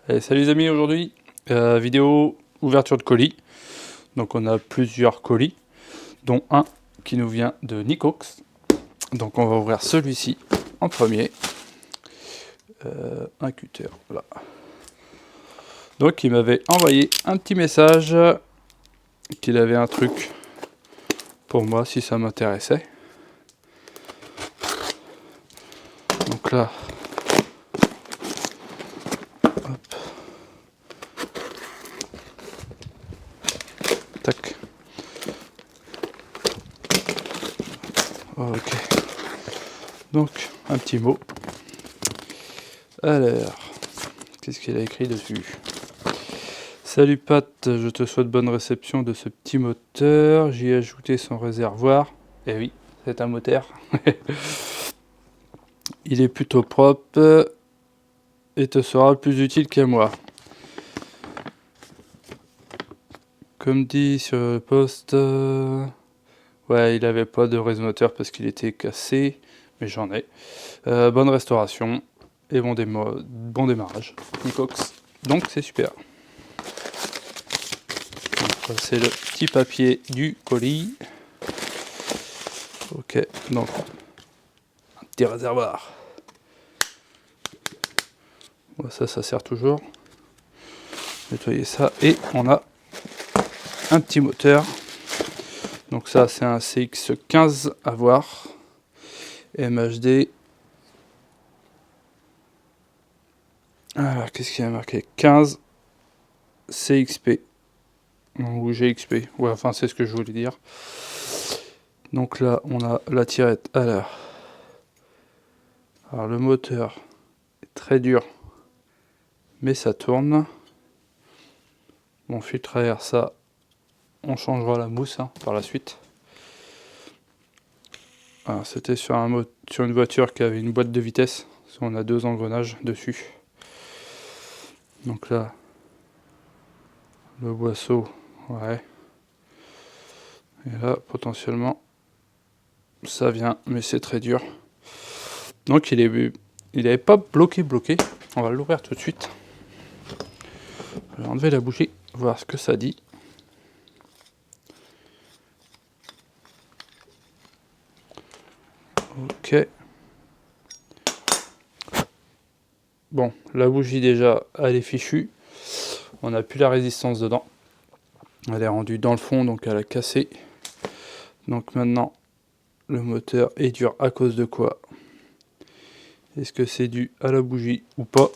Allez, salut les amis, aujourd'hui vidéo ouverture de colis. Donc on a plusieurs colis, dont un qui nous vient de Nicox. Donc on va ouvrir celui-ci en premier. Un cutter, là. Donc il m'avait envoyé un petit message qu'il avait un truc pour moi si ça m'intéressait. Donc là, hop. Tac. Ok. Donc un petit mot. Alors, qu'est-ce qu'il a écrit dessus? Salut Pat, je te souhaite bonne réception de ce petit moteur. J'y ai ajouté son réservoir. Eh oui, c'est un moteur. Il est plutôt propre et te sera plus utile qu'à moi. Comme dit sur le post, ouais, il avait pas de résonateur parce qu'il était cassé, mais j'en ai. Bonne restauration et bon démarrage. Nicox. Donc c'est super. C'est le petit papier du colis. Ok, donc un petit réservoir. Bon, ça sert toujours. Nettoyer ça. Et on a un petit moteur. Donc ça c'est un CX15 à voir. MHD. Alors qu'est-ce qu'il y a marqué? 15 CXP. Ou GXP. Ouais, enfin c'est ce que je voulais dire. Donc là on a la tirette. Alors le moteur est très dur. Mais ça tourne. Mon filtre à air, ça, on changera la mousse par la suite. C'était sur une voiture qui avait une boîte de vitesse. On a 2 engrenages dessus. Donc là, le boisseau, ouais. Et là, potentiellement, ça vient, mais c'est très dur. Donc il n'avait pas bloqué. On va l'ouvrir tout de suite. Je vais enlever la bougie, voir ce que ça dit. Ok. Bon, la bougie déjà, elle est fichue. On n'a plus la résistance dedans. Elle est rendue dans le fond, donc elle a cassé. Donc maintenant, le moteur est dur à cause de quoi? Est-ce que c'est dû à la bougie ou pas?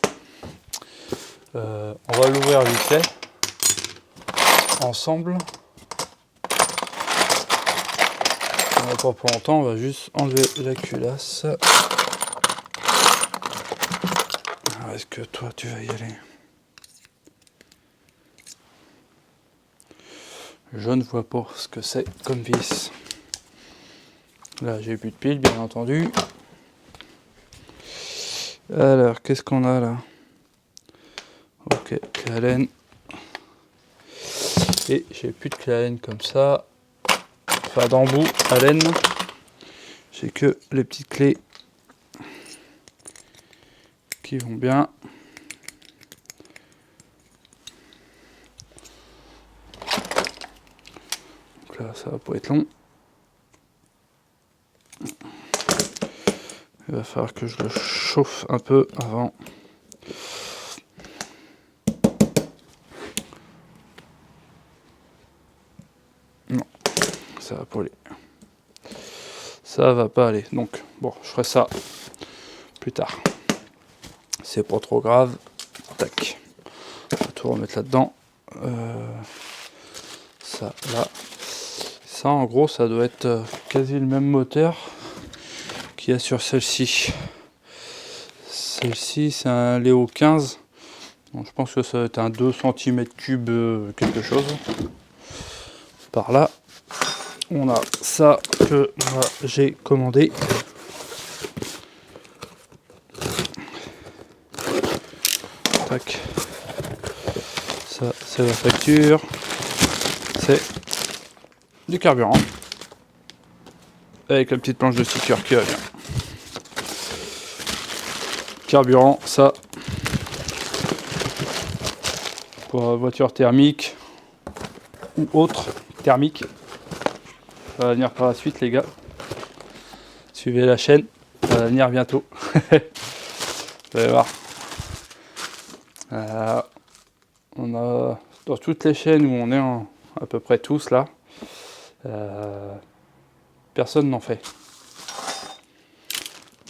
On va l'ouvrir vite fait. Ensemble. On va pas pour longtemps, on va juste enlever la culasse. Est-ce que toi tu vas y aller? Je ne vois pas ce que c'est comme vis. Là j'ai plus de piles bien entendu. Alors qu'est-ce qu'on a là? Ok, clé Allen. Et j'ai plus de clé Allen comme ça. Enfin d'embout Allen. J'ai que les petites clés qui vont bien. Donc là ça va pas être long. Il va falloir que je le chauffe un peu avant. Non, ça va pas aller. Ça va pas aller. Donc bon, je ferai ça plus tard. C'est pas trop grave. Tac. On va tout remettre là-dedans. Ça là. Ça en gros ça doit être quasi le même moteur qu'il y a sur celle-ci. Celle-ci c'est un Léo 15. Donc, je pense que ça va être un 2 cm3 quelque chose. Par là. On a ça que j'ai commandé. Tac. Ça c'est la facture. C'est du carburant. Avec la petite planche de sticker qui va bien. Carburant, ça. pour voiture thermique ou autre thermique. Ça va venir par la suite les gars. Suivez la chaîne, ça va venir bientôt. Vous allez voir. On a dans toutes les chaînes où on est à peu près tous là, personne n'en fait.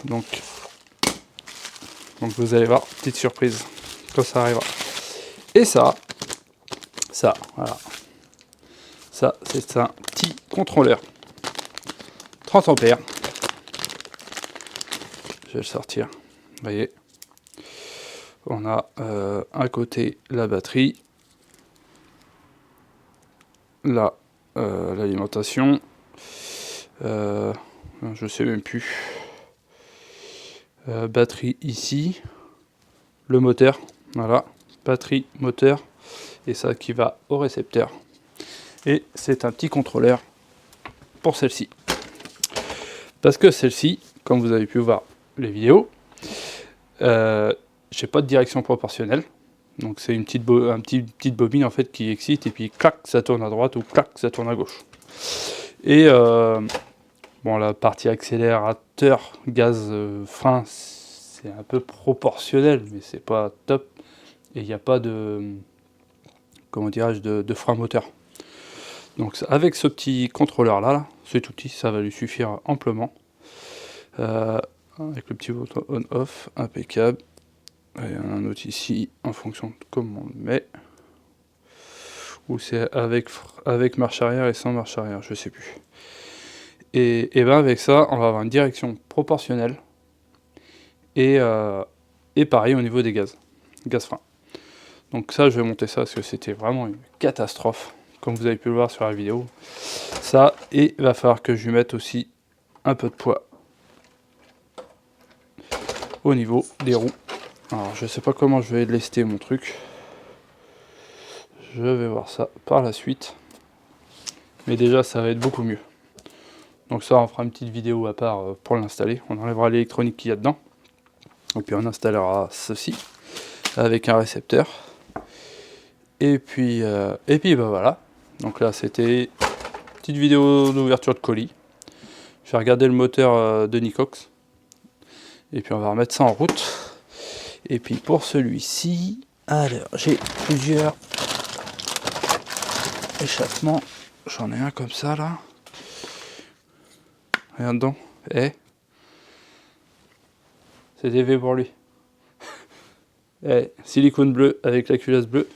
Donc vous allez voir, petite surprise quand ça arrivera. Et ça, voilà. Ça, c'est un petit contrôleur 30 ampères. Je vais le sortir. Vous voyez, on a un côté la batterie, là l'alimentation, je sais même plus, batterie ici, le moteur, voilà, batterie, moteur, et ça qui va au récepteur. Et c'est un petit contrôleur pour celle-ci. Parce que celle-ci, comme vous avez pu voir les vidéos, j'ai pas de direction proportionnelle. Donc c'est une petite bobine en fait qui excite et puis clac ça tourne à droite ou clac ça tourne à gauche. Et bon, la partie accélérateur, gaz, frein, c'est un peu proportionnel, mais c'est pas top. Et il n'y a pas de, comment dirais-je, de frein moteur. Donc avec ce petit contrôleur là, cet outil, ça va lui suffire amplement. Avec le petit bouton on-off, impeccable. Il y en a un autre ici, en fonction de comment on le met. Ou c'est avec marche arrière et sans marche arrière, je sais plus. Et ben avec ça, on va avoir une direction proportionnelle. Et pareil au niveau des gaz frein. Donc ça, je vais monter ça parce que c'était vraiment une catastrophe, comme vous avez pu le voir sur la vidéo. Ça, et il va falloir que je lui mette aussi un peu de poids au niveau des roues. Alors je sais pas comment je vais lester mon truc. Je vais voir ça par la suite. Mais déjà ça va être beaucoup mieux. Donc ça, on fera une petite vidéo à part pour l'installer. On enlèvera l'électronique qu'il y a dedans. Et puis on installera ceci avec un récepteur. Et puis bah voilà. Donc là c'était une petite vidéo d'ouverture de colis. Je vais regarder le moteur de Nicox. Et puis on va remettre ça en route. Et puis pour celui-ci, alors j'ai plusieurs échappements. J'en ai un comme ça là. Regarde dedans. Eh. C'est des V pour lui. Eh, silicone bleu avec la culasse bleue.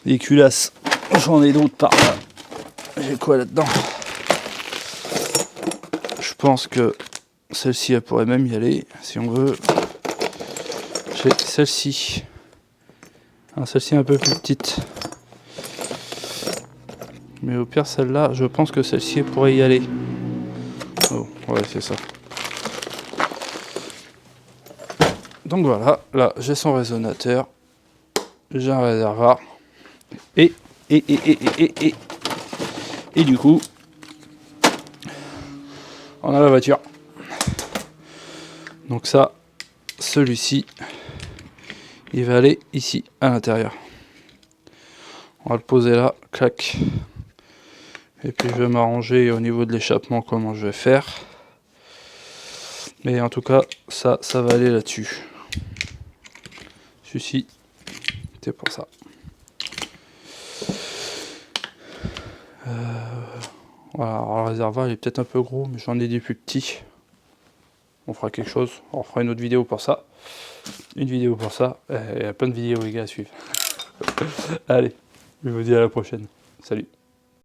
Les culasses, j'en ai d'autres par là. J'ai quoi là-dedans? Je pense que celle-ci, elle pourrait même y aller, si on veut. J'ai celle-ci. Celle-ci un peu plus petite. Mais au pire, celle-là, je pense que celle-ci, elle pourrait y aller. Oh, ouais, c'est ça. Donc voilà, là, j'ai son résonateur. J'ai un réservoir. Et du coup, on a la voiture. Donc ça, celui-ci, il va aller ici, à l'intérieur. On va le poser là, clac. Et puis je vais m'arranger au niveau de l'échappement comment je vais faire. Mais en tout cas, ça va aller là-dessus. Celui-ci, c'est pour ça. Voilà, alors le réservoir il est peut-être un peu gros, mais j'en ai des plus petits. On fera quelque chose, on fera une autre vidéo pour ça. Une vidéo pour ça, il y a plein de vidéos les gars à suivre. Allez, je vous dis à la prochaine. Salut.